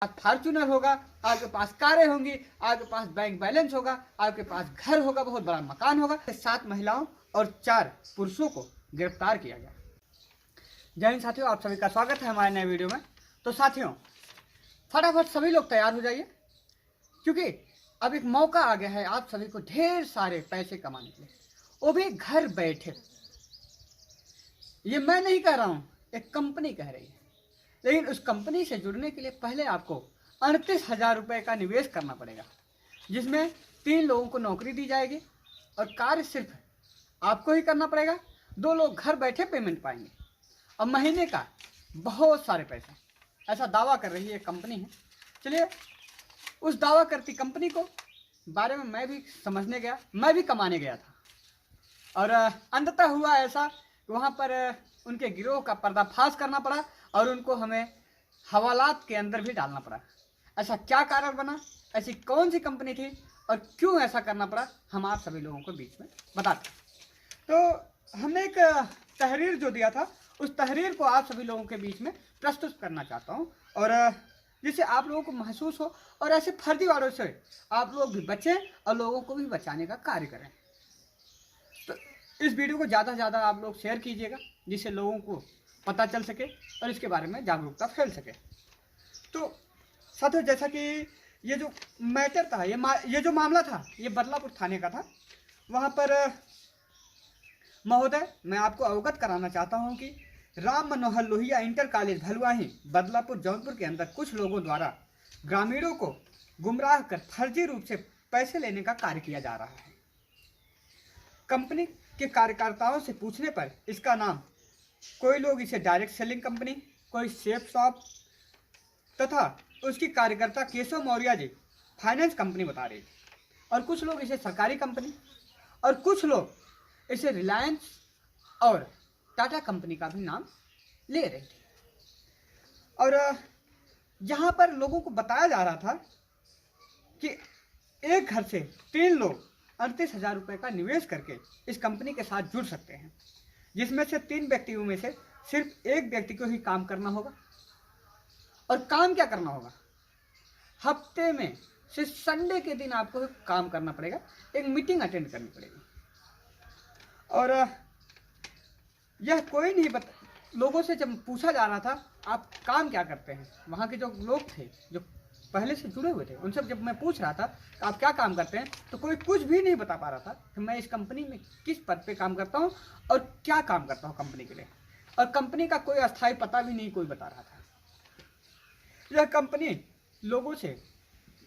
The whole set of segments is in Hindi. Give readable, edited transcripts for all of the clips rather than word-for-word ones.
फॉर्च्यूनर होगा, आपके पास कारें होंगी, आपके पास बैंक बैलेंस होगा, आपके पास घर होगा, बहुत बड़ा मकान होगा। 7 महिलाओं और 4 पुरुषों को गिरफ्तार किया गया। जय हिंद साथियों, आप सभी का स्वागत है हमारे नए वीडियो में। तो साथियों, फटाफट सभी लोग तैयार हो जाइए, क्योंकि अब एक मौका आ गया है आप सभी को ढेर सारे पैसे कमाने के लिए, वो भी घर बैठे। ये मैं नहीं कह रहा हूं, एक कंपनी कह रही है। लेकिन उस कंपनी से जुड़ने के लिए पहले आपको 38,000 रुपये का निवेश करना पड़ेगा, जिसमें 3 लोगों को नौकरी दी जाएगी और कार्य सिर्फ आपको ही करना पड़ेगा। 2 लोग घर बैठे पेमेंट पाएंगे और महीने का बहुत सारे पैसे, ऐसा दावा कर रही है कंपनी है। चलिए, उस दावा करती कंपनी को बारे में मैं भी समझने गया, मैं भी कमाने गया था, और अंततः हुआ ऐसा कि वहाँ पर उनके गिरोह का पर्दाफाश करना पड़ा और उनको हमें हवालात के अंदर भी डालना पड़ा। ऐसा क्या कारण बना, ऐसी कौन सी कंपनी थी और क्यों ऐसा करना पड़ा, हम आप सभी लोगों को बीच में बताते हैं। तो हमने एक तहरीर जो दिया था, उस तहरीर को आप सभी लोगों के बीच में प्रस्तुत करना चाहता हूँ, और जिससे आप लोगों को महसूस हो और ऐसे फर्जीवाड़ों से आप लोग भी बचें और लोगों को भी बचाने का कार्य करें। तो इस वीडियो को ज़्यादा से ज़्यादा आप लोग शेयर कीजिएगा, जिससे लोगों को पता चल सके और इसके बारे में जागरूकता फैल सके। तो साथियों, जैसा कि ये जो मैटर था, ये जो मामला था, ये बदलापुर थाने का था। वहाँ पर महोदय, मैं आपको अवगत कराना चाहता हूँ कि राम मनोहर लोहिया इंटर कॉलेज भलुआही बदलापुर जौनपुर के अंदर कुछ लोगों द्वारा ग्रामीणों को गुमराह कर फर्जी रूप से पैसे लेने का कार्य किया जा रहा है। कंपनी के कार्यकर्ताओं से पूछने पर इसका नाम, कोई लोग इसे डायरेक्ट सेलिंग कंपनी, कोई सेफ शॉप तथा उसकी कार्यकर्ता केशव मौर्य जी फाइनेंस कंपनी बता रही थी, और कुछ लोग इसे सरकारी कंपनी और कुछ लोग इसे रिलायंस और टाटा कंपनी का भी नाम ले रहे थे। और यहाँ पर लोगों को बताया जा रहा था कि एक घर से 3 लोग 38,000 रुपये का निवेश करके इस कंपनी के साथ जुड़ सकते हैं, जिसमें से 3 व्यक्तियों में से सिर्फ एक व्यक्ति को ही काम करना होगा। और काम क्या करना होगा, हफ्ते में सिर्फ संडे के दिन आपको काम करना पड़ेगा, एक मीटिंग अटेंड करनी पड़ेगी। और यह कोई नहीं लोगों से जब पूछा जा रहा था आप काम क्या करते हैं, वहाँ के जो लोग थे जो पहले से जुड़े हुए थे, उनसे जब मैं पूछ रहा था आप क्या काम करते हैं, तो कोई कुछ भी नहीं बता पा रहा था कि मैं इस कंपनी में किस पद पे काम करता हूँ और क्या काम करता हूँ कंपनी के लिए। और कंपनी का कोई अस्थायी पता भी नहीं कोई बता रहा था। यह कंपनी लोगों से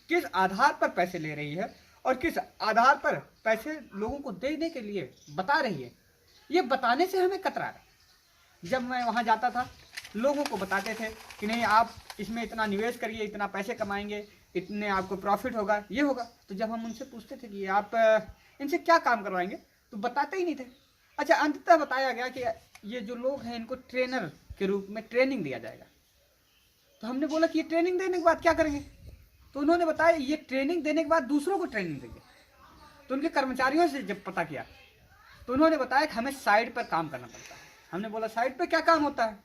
किस आधार पर पैसे ले रही है और किस आधार पर पैसे लोगों को देने के लिए बता रही है, ये बताने से हमें कतरा है। जब मैं वहाँ जाता था, लोगों को बताते थे कि नहीं, आप इसमें इतना निवेश करिए, इतना पैसे कमाएंगे, इतने आपको प्रॉफिट होगा, ये होगा। तो जब हम उनसे पूछते थे कि आप इनसे क्या काम करवाएंगे, तो बताते ही नहीं थे। अच्छा, अंततः बताया गया कि ये जो लोग हैं इनको ट्रेनर के रूप में ट्रेनिंग दिया जाएगा। तो हमने बोला कि ये ट्रेनिंग देने के बाद क्या करेंगे, तो उन्होंने बताया ये ट्रेनिंग देने के बाद दूसरों को ट्रेनिंग देंगे। तो उनके कर्मचारियों से जब पता किया तो उन्होंने बताया कि हमें साइड पर काम करना पड़ता है। हमने बोला साइड पर क्या काम होता है,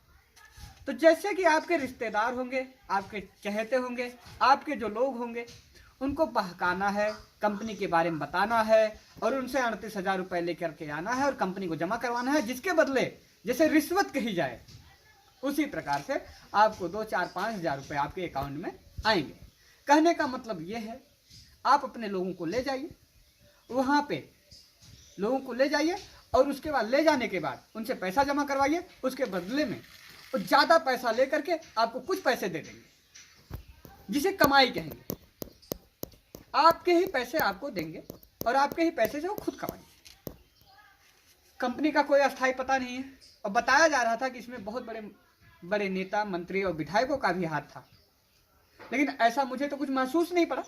तो जैसे कि आपके रिश्तेदार होंगे, आपके चहेते होंगे, आपके जो लोग होंगे, उनको बहकाना है, कंपनी के बारे में बताना है और उनसे 38,000 रुपये लेकर के आना है और कंपनी को जमा करवाना है, जिसके बदले जैसे रिश्वत कही जाए उसी प्रकार से आपको 2, 4, 5,000 रुपये आपके अकाउंट में आएंगे। कहने का मतलब ये है, आप अपने लोगों को ले जाइए, वहाँ पे लोगों को ले जाइए और उसके बाद ले जाने के बाद उनसे पैसा जमा करवाइए, उसके बदले में वो ज़्यादा पैसा लेकर के आपको कुछ पैसे दे देंगे, जिसे कमाई कहेंगे। आपके ही पैसे आपको देंगे और आपके ही पैसे से वो खुद कमाएंगे। कंपनी का कोई अस्थायी पता नहीं है, और बताया जा रहा था कि इसमें बहुत बड़े बड़े नेता, मंत्री और विधायकों का भी हाथ था, लेकिन ऐसा मुझे तो कुछ महसूस नहीं पड़ा।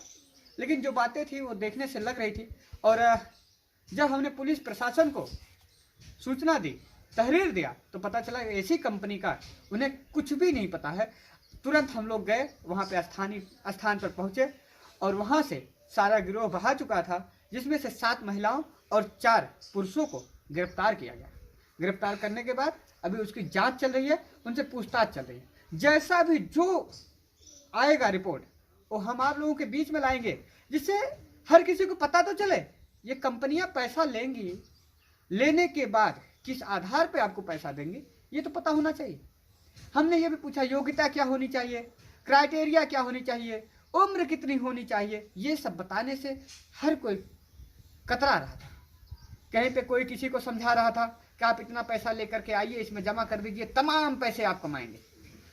लेकिन जो बातें थी वो देखने से लग रही थी। और जब हमने पुलिस प्रशासन को सूचना दी, तहरीर दिया, तो पता चला ऐसी कंपनी का उन्हें कुछ भी नहीं पता है। तुरंत हम लोग गए वहाँ पे, स्थान पर पहुँचे और वहाँ से सारा गिरोह बहा चुका था, जिसमें से 7 महिलाओं और 4 पुरुषों को गिरफ्तार किया गया। गिरफ्तार करने के बाद अभी उसकी जांच चल रही है, उनसे पूछताछ चल रही है। जैसा भी जो आएगा रिपोर्ट वो हम आप लोगों के बीच में लाएंगे, जिससे हर किसी को पता तो चले ये कंपनियां पैसा लेंगी, लेने के बाद किस आधार पे आपको पैसा देंगे ये तो पता होना चाहिए। हमने ये भी पूछा योग्यता क्या होनी चाहिए, क्राइटेरिया क्या होनी चाहिए, उम्र कितनी होनी चाहिए, ये सब बताने से हर कोई कतरा रहा था। कहीं पे कोई किसी को समझा रहा था कि आप इतना पैसा लेकर के आइए, इसमें जमा कर दीजिए, तमाम पैसे आप कमाएंगे।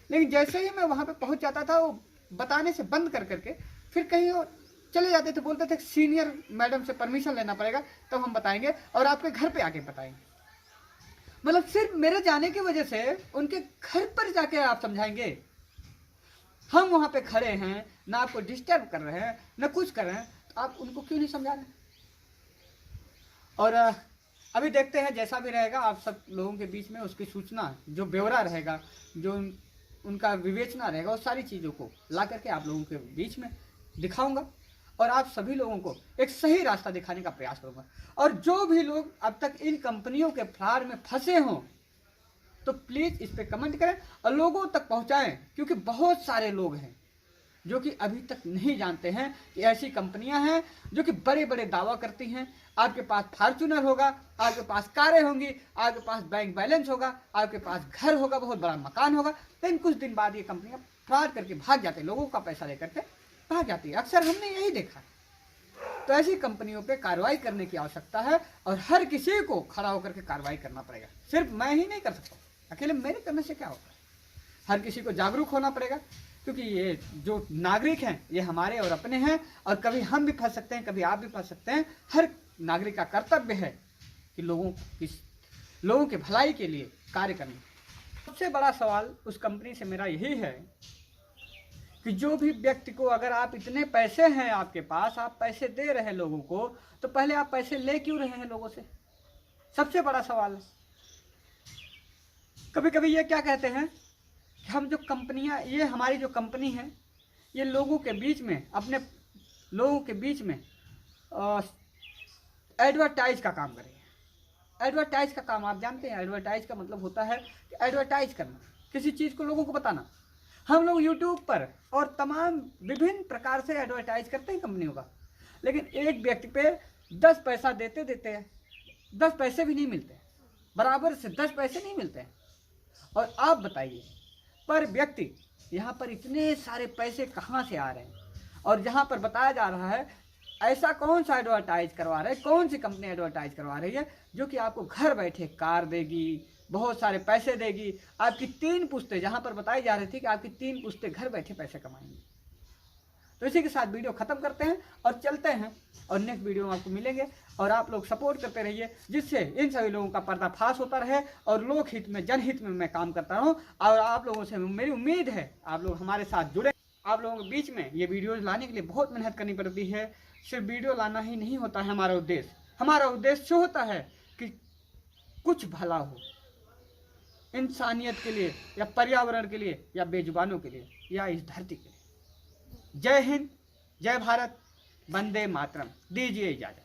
लेकिन जैसे ही मैं वहां पे पहुंच जाता था वो बताने से बंद कर करके फिर कहीं और चले जाते थे, बोलते थे सीनियर मैडम से परमिशन लेना पड़ेगा तब हम बताएंगे और आपके घर पे आके बताएंगे। मतलब सिर्फ मेरे जाने की वजह से उनके घर पर जाके आप समझाएंगे। हम वहां पे खड़े हैं, ना आपको डिस्टर्ब कर रहे हैं, ना कुछ कर रहे हैं, तो आप उनको क्यों नहीं समझा रहे? और अभी देखते हैं जैसा भी रहेगा आप सब लोगों के बीच में उसकी सूचना, जो ब्यौरा रहेगा, जो उनका विवेचना रहेगा, उस सारी चीज़ों को ला करके आप लोगों के बीच में दिखाऊंगा और आप सभी लोगों को एक सही रास्ता दिखाने का प्रयास करूंगा। और जो भी लोग अब तक इन कंपनियों के फ्रॉड में फंसे हों तो प्लीज़ इस पर कमेंट करें और लोगों तक पहुंचाएं, क्योंकि बहुत सारे लोग हैं जो कि अभी तक नहीं जानते हैं कि ऐसी कंपनियां हैं जो कि बड़े बड़े दावा करती हैं। आपके पास फॉर्च्यूनर होगा, आपके पास कारें होंगी, आपके पास बैंक बैलेंस होगा, आपके पास घर होगा, बहुत बड़ा मकान होगा, लेकिन कुछ दिन बाद ये कंपनियां फ्रॉड करके भाग जाते हैं, लोगों का पैसा लेकर के भाग जाती है। अक्सर हमने यही देखा। तो ऐसी कंपनियों पे कार्रवाई करने की आवश्यकता है और हर किसी को खड़ा होकर के कार्रवाई करना पड़ेगा। सिर्फ मैं ही नहीं कर सकता, अकेले मेरे करने से क्या होगा, हर किसी को जागरूक होना पड़ेगा, क्योंकि ये जो नागरिक हैं ये हमारे और अपने हैं और कभी हम भी फंस सकते हैं, कभी आप भी फंस सकते हैं। हर नागरिक का कर्तव्य है कि लोगों के भलाई के लिए कार्य करना। सबसे बड़ा सवाल उस कंपनी से मेरा यही है कि जो भी व्यक्ति को, अगर आप इतने पैसे हैं आपके पास, आप पैसे दे रहे हैं लोगों को, तो पहले आप पैसे ले क्यों रहे हैं लोगों से? सबसे बड़ा सवाल है। कभी कभी ये क्या कहते हैं कि हम जो कंपनियां, ये हमारी जो कंपनी है ये लोगों के बीच में, अपने लोगों के बीच में एडवर्टाइज का काम करें। एडवर्टाइज का काम आप जानते हैं, एडवर्टाइज का मतलब होता है कि एडवर्टाइज करना, किसी चीज़ को लोगों को बताना। हम लोग यूट्यूब पर और तमाम विभिन्न प्रकार से एडवर्टाइज करते हैं कंपनियों का, लेकिन एक व्यक्ति पे 10 पैसा देते देते 10 पैसे भी नहीं मिलते, बराबर से 10 पैसे नहीं मिलते हैं। और आप बताइए पर व्यक्ति यहाँ पर इतने सारे पैसे कहाँ से आ रहे हैं? और जहाँ पर बताया जा रहा है ऐसा कौन सा एडवर्टाइज करवा रहे हैं, कौन सी कंपनी एडवर्टाइज करवा रही है जो कि आपको घर बैठे कार देगी, बहुत सारे पैसे देगी, आपकी 3 पुश्तें, जहाँ पर बताई जा रही थी कि आपकी 3 पुश्तें घर बैठे पैसे कमाएंगी। तो इसी के साथ वीडियो खत्म करते हैं और चलते हैं और नेक्स्ट वीडियो में आपको मिलेंगे और आप लोग सपोर्ट करते रहिए, जिससे इन सभी लोगों का पर्दाफाश होता रहे और लोक हित में, जनहित में मैं काम करता रहूं। और आप लोगों से मेरी उम्मीद है आप लोग हमारे साथ जुड़े। आप लोगों के बीच में ये वीडियोज लाने के लिए बहुत मेहनत करनी पड़ती है, सिर्फ वीडियो लाना ही नहीं होता है हमारा उद्देश्य। हमारा उद्देश्य होता है कि कुछ भला हो इंसानियत के लिए, या पर्यावरण के लिए, या बेजुबानों के लिए, या इस धरती के लिए। जय हिंद, जय भारत, वंदे मातरम। दीजिए इजाजत।